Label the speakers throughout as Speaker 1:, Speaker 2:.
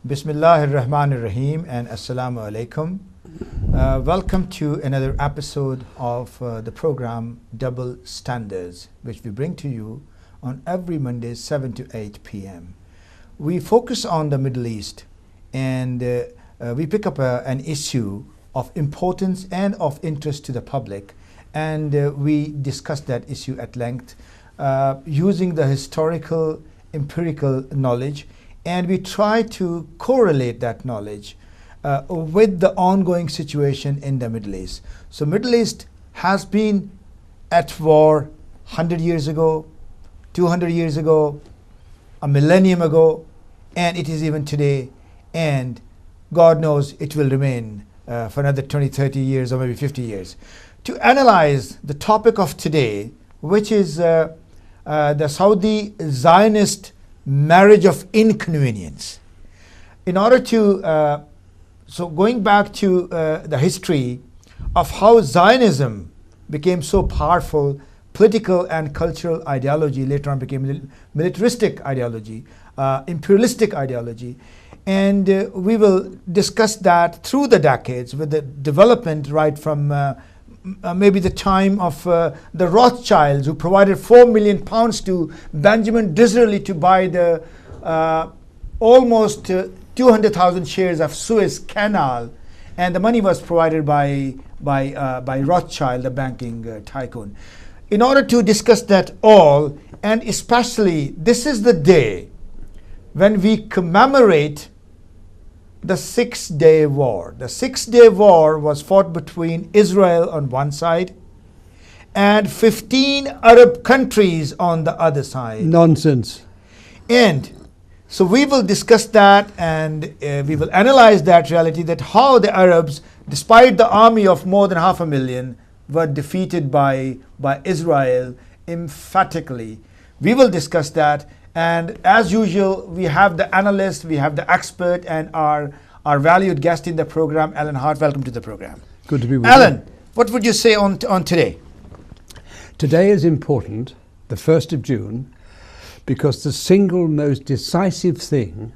Speaker 1: Bismillahir Rahmanir Rahim and Assalamu Alaikum. Welcome to another episode of the program Double Standards, which we bring to you on every Monday 7 to 8 p.m. We focus on the Middle East and we pick up an issue of importance and of interest to the public, and we discuss that issue at length using the historical, empirical knowledge, and we try to correlate that knowledge with the ongoing situation in the Middle East. So Middle East has been at war 100 years ago, 200 years ago, a millennium ago, and it is even today, and God knows it will remain for another 20, 30 years or maybe 50 years. To analyze the topic of today, which is the Saudi Zionist marriage of inconvenience. In order to, so going back to the history of how Zionism became so powerful, political and cultural ideology, later on became militaristic ideology, imperialistic ideology. And we will discuss that through the decades with the development right from maybe the time of the Rothschilds, who provided £4 million to Benjamin Disraeli to buy the almost 200,000 shares of Suez Canal, and the money was provided by Rothschild, the banking tycoon. In order to discuss that all, and especially this is the day when we commemorate the 6-Day War. The 6-Day War was fought between Israel on one side and 15 Arab countries on the other side.
Speaker 2: Nonsense.
Speaker 1: And so we will discuss that, and we will analyze that reality, that how the Arabs, despite the army of more than 500,000, were defeated by Israel emphatically. We will discuss that. And as usual, we have the analyst, we have the expert, and our valued guest in the program, Alan Hart. Welcome to the program.
Speaker 2: Good to be with you.
Speaker 1: Alan, what would you say on today?
Speaker 2: Today is important, the 1st of June, because the single most decisive thing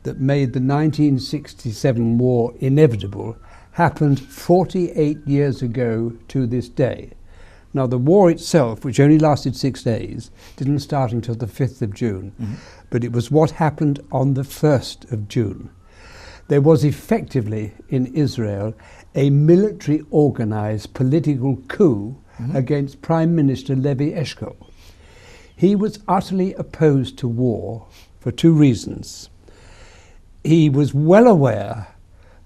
Speaker 2: that made the 1967 war inevitable happened 48 years ago to this day. Now, the war itself, which only lasted 6 days, didn't start until the 5th of June, but it was what happened on the 1st of June. There was effectively in Israel a military organized political coup against Prime Minister Levi Eshkol. He was utterly opposed to war for two reasons. He was well aware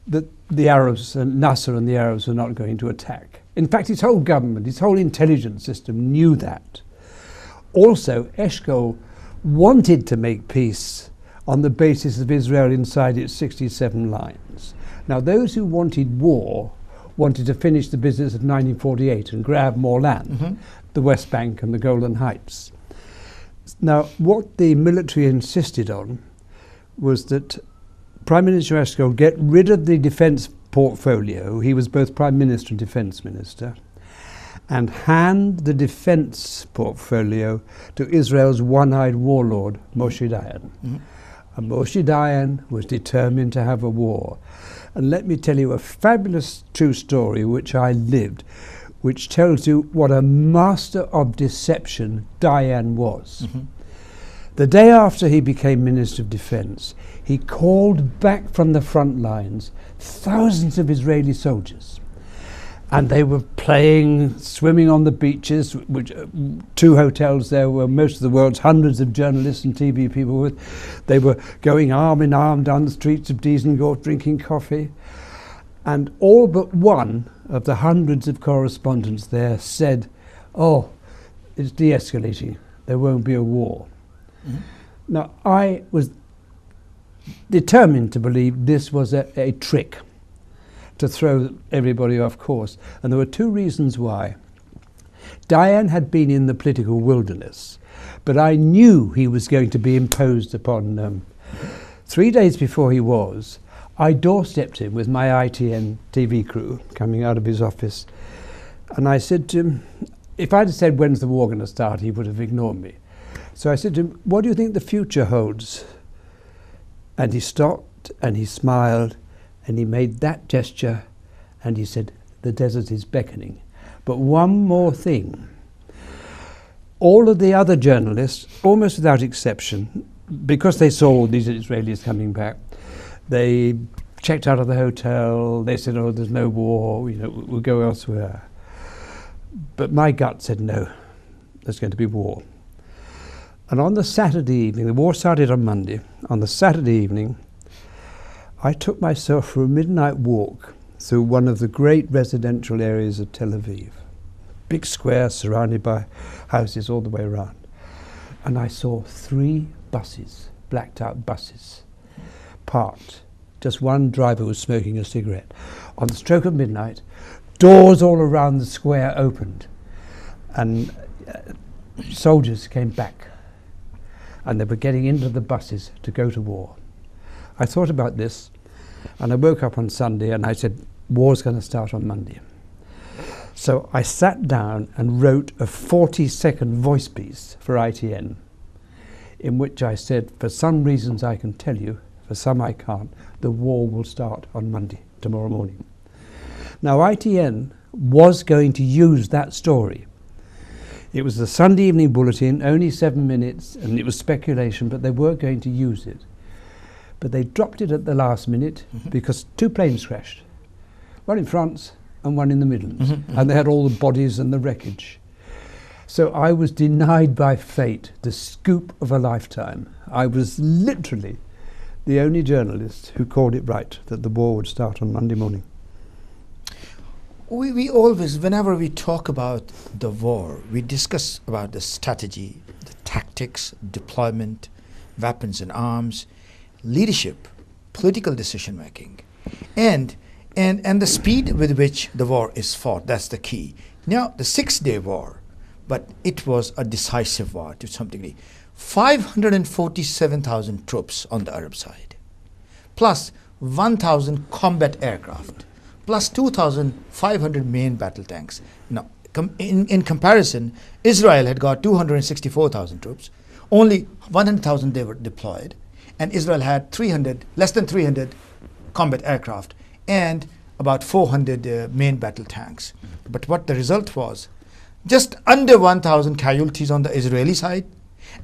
Speaker 2: that the Arabs, Nasser and the Arabs, were not going to attack. In fact, his whole government, his whole intelligence system knew that. Also, Eshkol wanted to make peace on the basis of Israel inside its 67 lines. Now, those who wanted war wanted to finish the business of 1948 and grab more land, the West Bank and the Golan Heights. Now, what the military insisted on was that Prime Minister Eshkol get rid of the defence portfolio. He was both Prime Minister and Defence Minister, and hand the defence portfolio to Israel's one-eyed warlord, Moshe Dayan. And Moshe Dayan was determined to have a war. And let me tell you a fabulous true story which I lived, which tells you what a master of deception Dayan was. The day after he became Minister of Defence, he called back from the front lines thousands of Israeli soldiers. And they were playing, swimming on the beaches, which 2 hotels there were most of the world's hundreds of journalists and TV people with. They were going arm in arm down the streets of Dizengoff drinking coffee. And all but one of the hundreds of correspondents there said, "Oh, it's de-escalating. There won't be a war." Now, I was determined to believe this was a trick to throw everybody off course. And there were 2 reasons why. Dayan had been in the political wilderness, but I knew he was going to be imposed upon. 3 days before he was, I doorstepped him with my ITN TV crew coming out of his office. And I said to him, if I'd have said, "When's the war going to start?" he would have ignored me. So I said to him, "What do you think the future holds?" And he stopped laughed and he smiled and he made that gesture and he said, "The desert is beckoning." But one more thing. All of the other journalists, almost without exception, because they saw all these Israelis coming back, they checked out of the hotel, they said, "Oh, there's no war, we'll go elsewhere." But my gut said, no, there's going to be war. And on the Saturday evening, the war started on Monday, on the Saturday evening, I took myself for a midnight walk through one of the great residential areas of Tel Aviv. Big square surrounded by houses all the way around. And I saw 3 buses, blacked out buses, parked. Just one driver was smoking a cigarette. On the stroke of midnight, doors all around the square opened and soldiers came back and they were getting into the buses to go to war. I thought about this and I woke up on Sunday and I said, war's going to start on Monday. So I sat down and wrote a 40-second voice piece for ITN in which I said, for some reasons I can tell you, for some I can't, the war will start on Monday, tomorrow morning. Now ITN was going to use that story. It was the Sunday evening bulletin, only 7 minutes, and it was speculation, but they were going to use it. But they dropped it at the last minute because 2 planes crashed, one in France and one in the Midlands, and they had all the bodies and the wreckage. So I was denied by fate the scoop of a lifetime. I was literally the only journalist who called it right, that the war would start on Monday morning.
Speaker 1: We always, whenever we talk about the war, we discuss about the strategy, the tactics, deployment, weapons and arms, leadership, political decision making, and the speed with which the war is fought. That's the key. Now, the 6-day war, but it was a decisive war to some degree. 547,000 troops on the Arab side, plus 1,000 combat aircraft, plus 2,500 main battle tanks. Now, in comparison, Israel had got 264,000 troops, only 100,000 they were deployed, and Israel had less than 300 combat aircraft and about 400 main battle tanks. But what the result was, just under 1,000 casualties on the Israeli side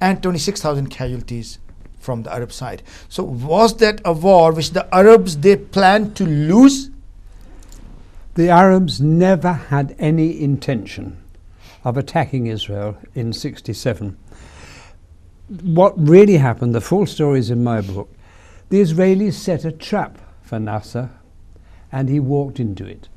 Speaker 1: and 26,000 casualties from the Arab side. So was that a war which the Arabs, they planned to lose?
Speaker 2: The Arabs never had any intention of attacking Israel in '67. What really happened, the full story is in my book, the Israelis set a trap for Nasser and he walked into it.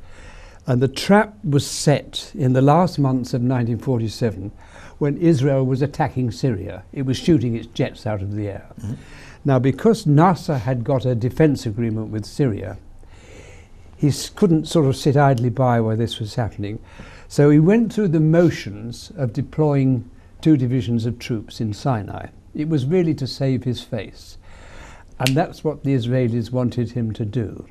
Speaker 2: And the trap was set in the last months of 1947 when Israel was attacking Syria. It was shooting its jets out of the air. Now, because Nasser had got a defense agreement with Syria, he couldn't sort of sit idly by while this was happening. So he went through the motions of deploying 2 divisions of troops in Sinai. It was really to save his face. And that's what the Israelis wanted him to do.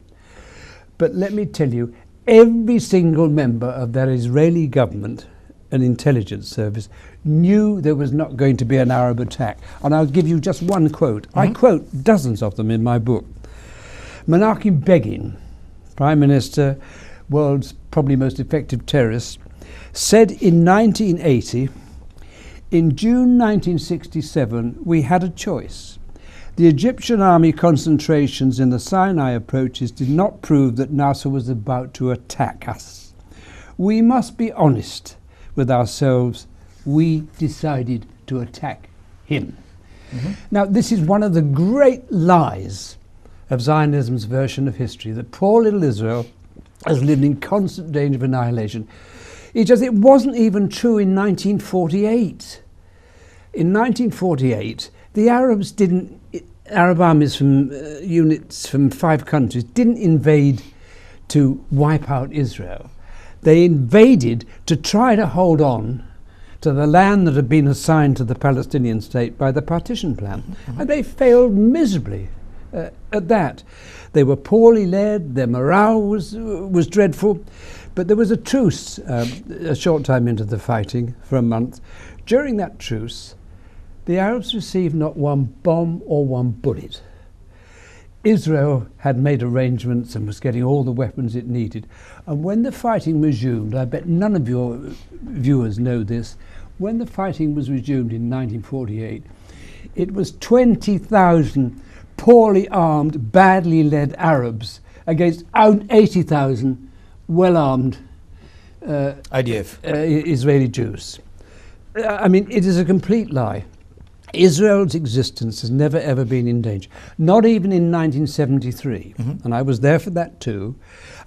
Speaker 2: But let me tell you, every single member of that Israeli government and intelligence service knew there was not going to be an Arab attack. And I'll give you just one quote. I quote dozens of them in my book. Menachem Begin, Prime Minister, world's probably most effective terrorist, said in 1980, in June 1967, we had a choice. The Egyptian army concentrations in the Sinai approaches did not prove that Nasser was about to attack us. We must be honest with ourselves. We decided to attack him. Now, this is one of the great lies of Zionism's version of history, that poor little Israel has lived in constant danger of annihilation. It wasn't even true in 1948. In 1948, the Arabs Arab armies from units from 5 countries didn't invade to wipe out Israel. They invaded to try to hold on to the land that had been assigned to the Palestinian state by the partition plan. And they failed miserably at that. They were poorly led, their morale was dreadful, but there was a truce a short time into the fighting for a month. During that truce, the Arabs received not one bomb or one bullet. Israel had made arrangements and was getting all the weapons it needed. And when the fighting resumed, I bet none of your viewers know this, when the fighting was resumed in 1948, it was 20,000 poorly armed, badly led Arabs against 80,000 well-armed
Speaker 1: IDF.
Speaker 2: Israeli Jews. I mean, it is a complete lie. Israel's existence has never ever been in danger, not even in 1973, and I was there for that too.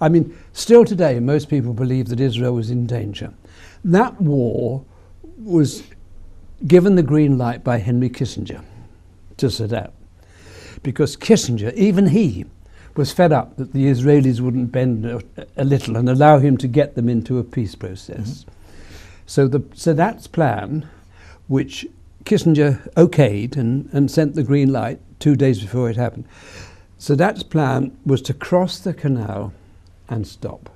Speaker 2: I mean, still today most people believe that Israel was in danger. That war was given the green light by Henry Kissinger to Sadat, because Kissinger, even he, was fed up that the Israelis wouldn't bend a little and allow him to get them into a peace process. So Sadat's plan, which Kissinger okayed and sent the green light 2 days before it happened. Sadat's plan was to cross the canal and stop.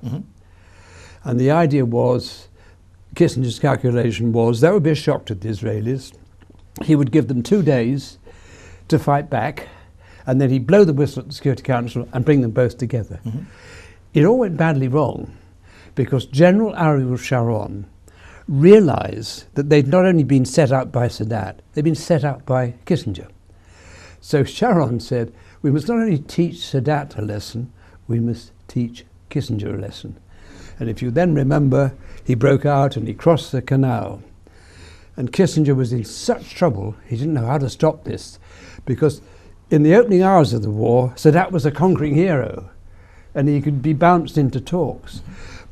Speaker 2: And the idea was, Kissinger's calculation was, that would be a shock to the Israelis. He would give them 2 days to fight back, and then he'd blow the whistle at the Security Council and bring them both together. It all went badly wrong, because General Ariel Sharon realised that they'd not only been set up by Sadat, they'd been set up by Kissinger. So Sharon said, we must not only teach Sadat a lesson, we must teach Kissinger a lesson. And if you then remember, he broke out and he crossed the canal. And Kissinger was in such trouble, he didn't know how to stop this, because in the opening hours of the war, Sadat was a conquering hero, and he could be bounced into talks.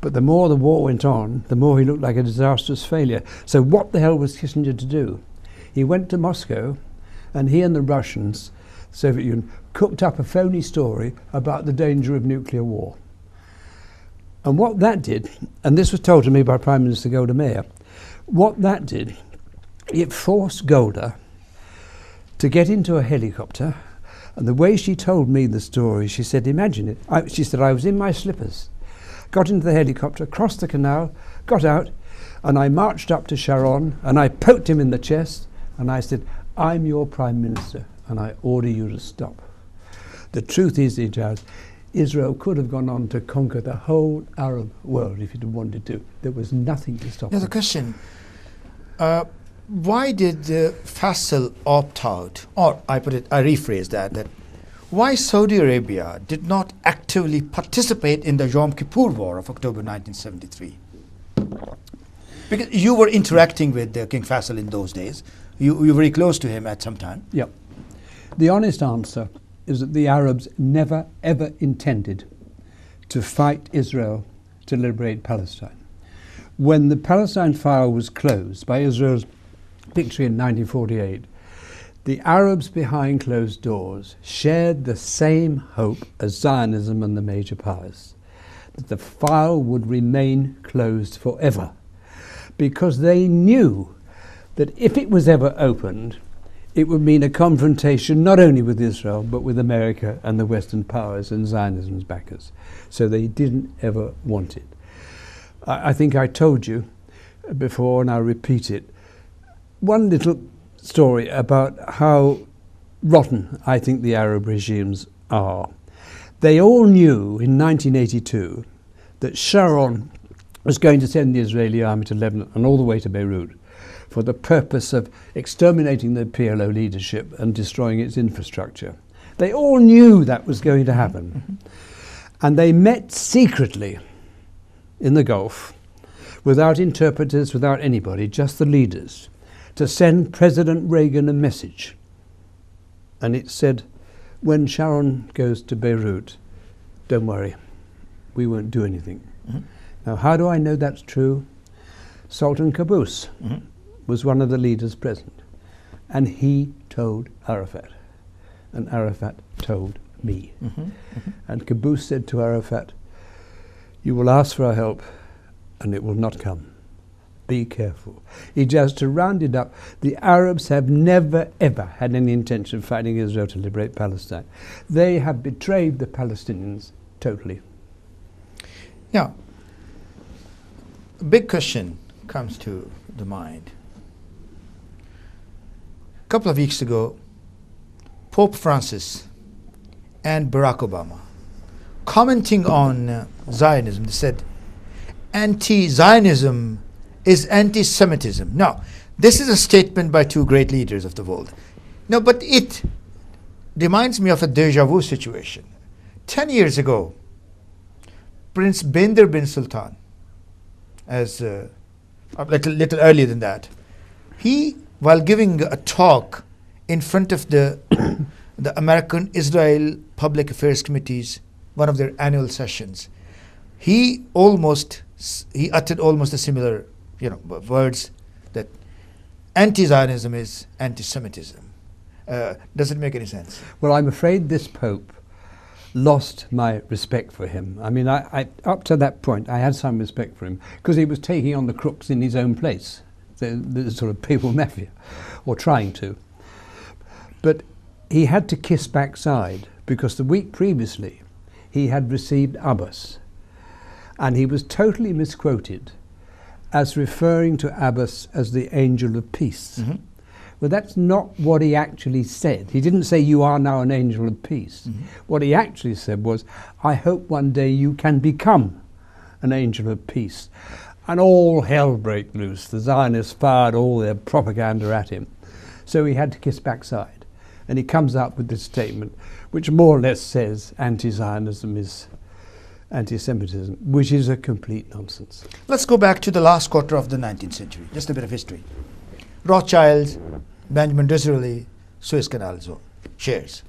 Speaker 2: But the more the war went on, the more he looked like a disastrous failure. So what the hell was Kissinger to do? He went to Moscow, and he and the Russians, Soviet Union, cooked up a phony story about the danger of nuclear war. And what that did, and this was told to me by Prime Minister Golda Meir, what that did, it forced Golda to get into a helicopter. And the way she told me the story, she said, imagine it. She said, I was in my slippers, got into the helicopter, crossed the canal, got out, and I marched up to Sharon, and I poked him in the chest, and I said, I'm your Prime Minister, and I order you to stop. The truth is, Israel could have gone on to conquer the whole Arab world if it had wanted to. There was nothing to stop
Speaker 1: Now
Speaker 2: them.
Speaker 1: the question, why did Faisal opt out? Or I rephrase that why Saudi Arabia did not actively participate in the Yom Kippur War of October 1973? Because you were interacting with King Faisal in those days. You were very close to him at some time.
Speaker 2: Yep. The honest answer is that the Arabs never ever intended to fight Israel to liberate Palestine. When the Palestine file was closed by Israel's victory in 1948, the Arabs behind closed doors shared the same hope as Zionism and the major powers, that the file would remain closed forever, because they knew that if it was ever opened, it would mean a confrontation not only with Israel, but with America and the Western powers and Zionism's backers. So they didn't ever want it. I think I told you before, and I'll repeat it, one little story about how rotten I think the Arab regimes are. They all knew in 1982 that Sharon was going to send the Israeli army to Lebanon and all the way to Beirut for the purpose of exterminating the PLO leadership and destroying its infrastructure. They all knew that was going to happen. And they met secretly in the Gulf, without interpreters, without anybody, just the leaders, to send President Reagan a message. And it said, when Sharon goes to Beirut, don't worry, we won't do anything. Now, how do I know that's true? Sultan Qaboos was one of the leaders present, and he told Arafat, and Arafat told me. And Qaboos said to Arafat, you will ask for our help, and it will not come. Be careful. He just to round it up, the Arabs have never ever had any intention of fighting Israel to liberate Palestine. They have betrayed the Palestinians totally.
Speaker 1: Now, a big question comes to the mind. A couple of weeks ago, Pope Francis and Barack Obama, commenting on Zionism. They said, anti-Zionism is anti-Semitism. Now, this is a statement by two great leaders of the world. No, but it reminds me of a deja vu situation. 10 years ago, Prince Bandar bin Sultan, as a little earlier than that, he, while giving a talk in front of the American Israel Public Affairs Committee's, one of their annual sessions, he uttered almost a similar, words, that anti-Zionism is anti-Semitism. Does it make any sense?
Speaker 2: Well, I'm afraid this Pope lost my respect for him. I mean, I up to that point, I had some respect for him because he was taking on the crooks in his own place, the sort of papal mafia, or trying to. But he had to kiss backside because the week previously he had received Abbas, and he was totally misquoted as referring to Abbas as the angel of peace. Mm-hmm. Well, that's not what he actually said. He didn't say, you are now an angel of peace. Mm-hmm. What he actually said was, I hope one day you can become an angel of peace. And all hell broke loose. The Zionists fired all their propaganda at him. So he had to kiss backside. And he comes up with this statement, which more or less says anti-Zionism is anti-Semitism, which is a complete nonsense.
Speaker 1: Let's go back to the last quarter of the 19th century, just a bit of history. Rothschilds, Benjamin Disraeli, Suez Canal Zone, shares.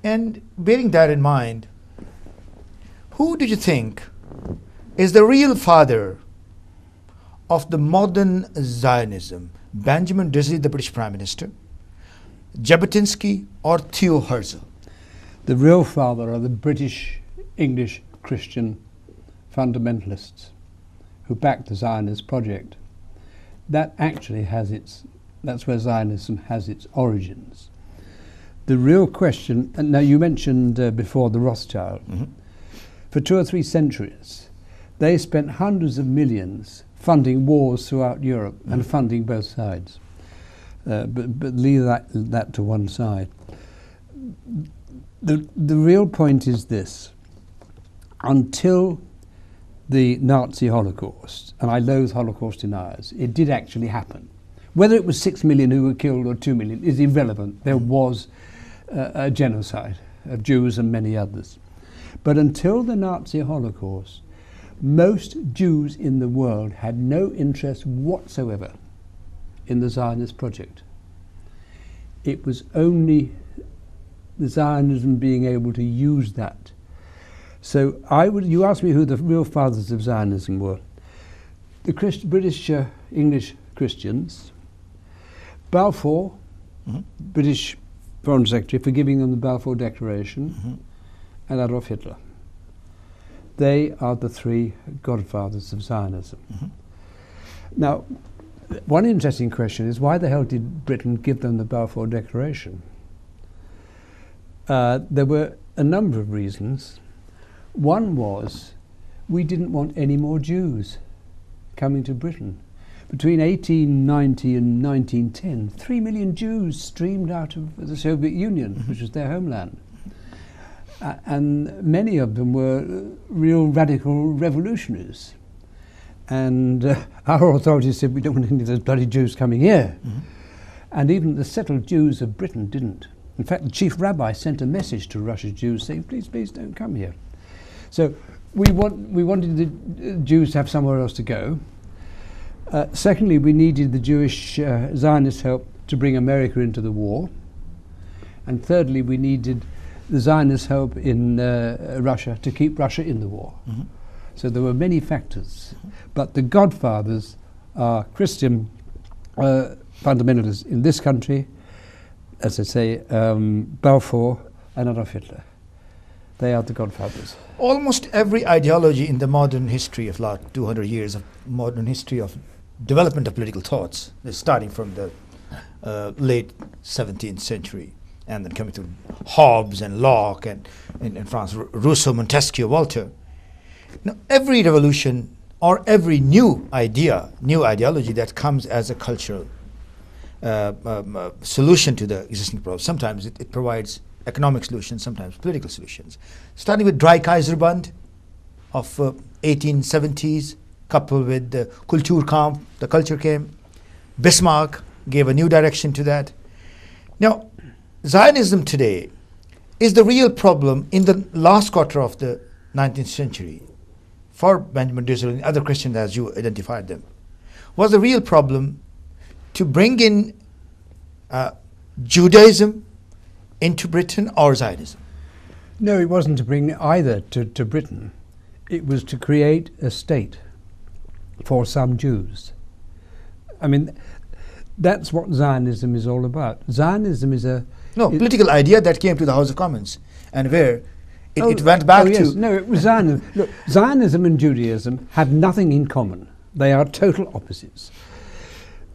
Speaker 1: And bearing that in mind, who do you think is the real father of the modern Zionism? Benjamin Disraeli, the British Prime Minister, Jabotinsky, or Theo Herzl?
Speaker 2: The real father are the British, English, Christian fundamentalists who backed the Zionist project. That actually that's where Zionism has its origins. The real question, and now you mentioned before the Rothschilds, mm-hmm. For 2 or 3 centuries, they spent hundreds of millions funding wars throughout Europe, mm-hmm. and funding both sides. But leave that to one side. The real point is this. Until the Nazi Holocaust, and I loathe Holocaust deniers, it did actually happen. Whether it was 6 million who were killed or 2 million is irrelevant. There was a genocide of Jews and many others. But until the Nazi Holocaust, most Jews in the world had no interest whatsoever in the Zionist project. It was only the Zionism being able to use that. So you asked me who the real fathers of Zionism were. The British, English Christians, Balfour, mm-hmm. British Foreign Secretary, for giving them the Balfour Declaration, mm-hmm. and Adolf Hitler. They are the 3 godfathers of Zionism. Mm-hmm. Now, one interesting question is, why the hell did Britain give them the Balfour Declaration? There were a number of reasons. One was, we didn't want any more Jews coming to Britain. Between 1890 and 1910, 3 million Jews streamed out of the Soviet Union, mm-hmm. which was their homeland. And many of them were real radical revolutionaries. And our authorities said, we don't want any of those bloody Jews coming here. Mm-hmm. And even the settled Jews of Britain didn't. In fact, the chief rabbi sent a message to Russia's Jews saying, please, please don't come here. So we wanted the Jews to have somewhere else to go. Secondly, we needed the Jewish Zionist help to bring America into the war. And thirdly, we needed the Zionist help in Russia to keep Russia in the war. Mm-hmm. So there were many factors. Mm-hmm. But the godfathers are Christian fundamentalists in this country, as I say, Balfour and Adolf Hitler. They are the godfathers.
Speaker 1: Almost every ideology in the modern history of 200 years of modern history of development of political thoughts, starting from the late 17th century and then coming to Hobbes and Locke and in France, Rousseau, Montesquieu, Voltaire. Now, every revolution or every new ideology that comes as a cultural solution to the existing problem, sometimes it provides economic solutions, sometimes political solutions. Starting with Dreikaiserbund of 1870s, coupled with the Kulturkampf, the culture came. Bismarck gave a new direction to that. Now, Zionism today is the real problem in the last quarter of the 19th century for Benjamin Disraeli and other Christians, as you identified them, was the real problem to bring in Judaism into Britain or Zionism?
Speaker 2: No, it wasn't to bring either to Britain. It was to create a state for some Jews. I mean, that's what Zionism is all about. Zionism is a
Speaker 1: political idea that came to the House of Commons, and where it went back to...
Speaker 2: No, it was Zionism. Look, Zionism and Judaism have nothing in common. They are total opposites.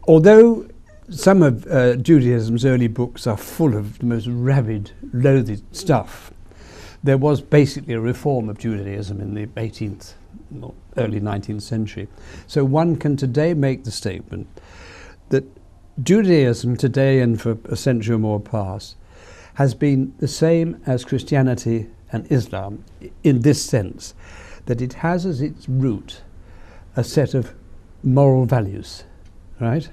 Speaker 2: Although some of Judaism's early books are full of the most rabid, loathed stuff, there was basically a reform of Judaism in the 18th, or early 19th century. So one can today make the statement that Judaism today and for a century or more past has been the same as Christianity and Islam in this sense, that it has as its root a set of moral values, right?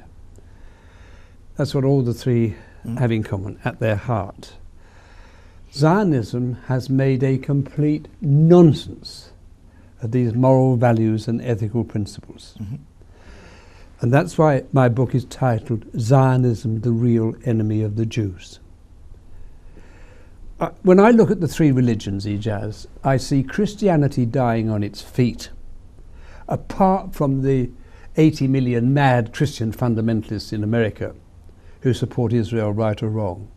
Speaker 2: That's what all the three have in common at their heart. Zionism has made a complete nonsense of these moral values and ethical principles. And that's why my book is titled Zionism, the Real Enemy of the Jews. When I look at the three religions, Ijaz, I see Christianity dying on its feet, apart from the 80 million mad Christian fundamentalists in America who support Israel right or wrong.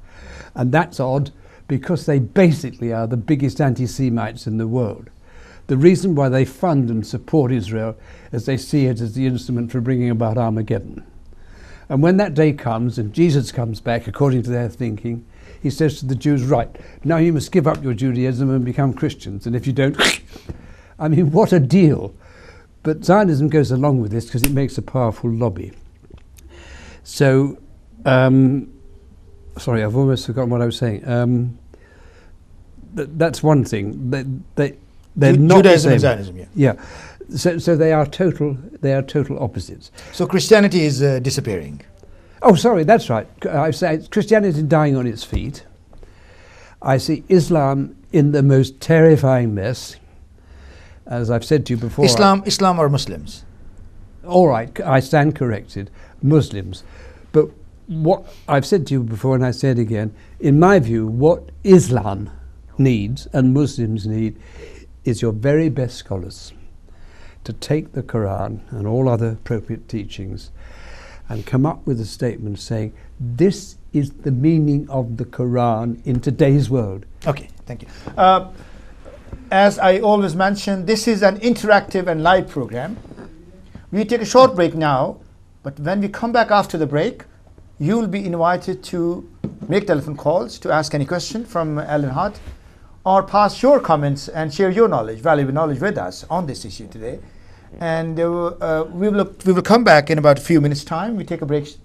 Speaker 2: And that's odd because they basically are the biggest anti-Semites in the world. The reason why they fund and support Israel is they see it as the instrument for bringing about Armageddon. And when that day comes and Jesus comes back, according to their thinking, he says to the Jews, right, now you must give up your Judaism and become Christians. And if you don't, I mean, what a deal. But Zionism goes along with this because it makes a powerful lobby. So, sorry, I've almost forgotten what I was saying. That's one thing. They're not
Speaker 1: Judaism
Speaker 2: the
Speaker 1: and
Speaker 2: same.
Speaker 1: Zionism,
Speaker 2: Yeah. So they are total opposites.
Speaker 1: So Christianity is disappearing.
Speaker 2: Oh, sorry, that's right. I say Christianity is dying on its feet. I see Islam in the most terrifying mess. As I've said to you before.
Speaker 1: Islam or Muslims?
Speaker 2: All right, I stand corrected. Muslims. But what I've said to you before, and I say it again, in my view, what Islam needs and Muslims need is your very best scholars to take the Quran and all other appropriate teachings and come up with a statement saying, this is the meaning of the Quran in today's world.
Speaker 1: Okay, thank you. As I always mention, this is an interactive and live program. We take a short break now, but when we come back after the break, you will be invited to make telephone calls to ask any question from Alan Hart, or pass your comments and share your knowledge, valuable knowledge with us on this issue today. And we will come back in about a few minutes' time. We take a break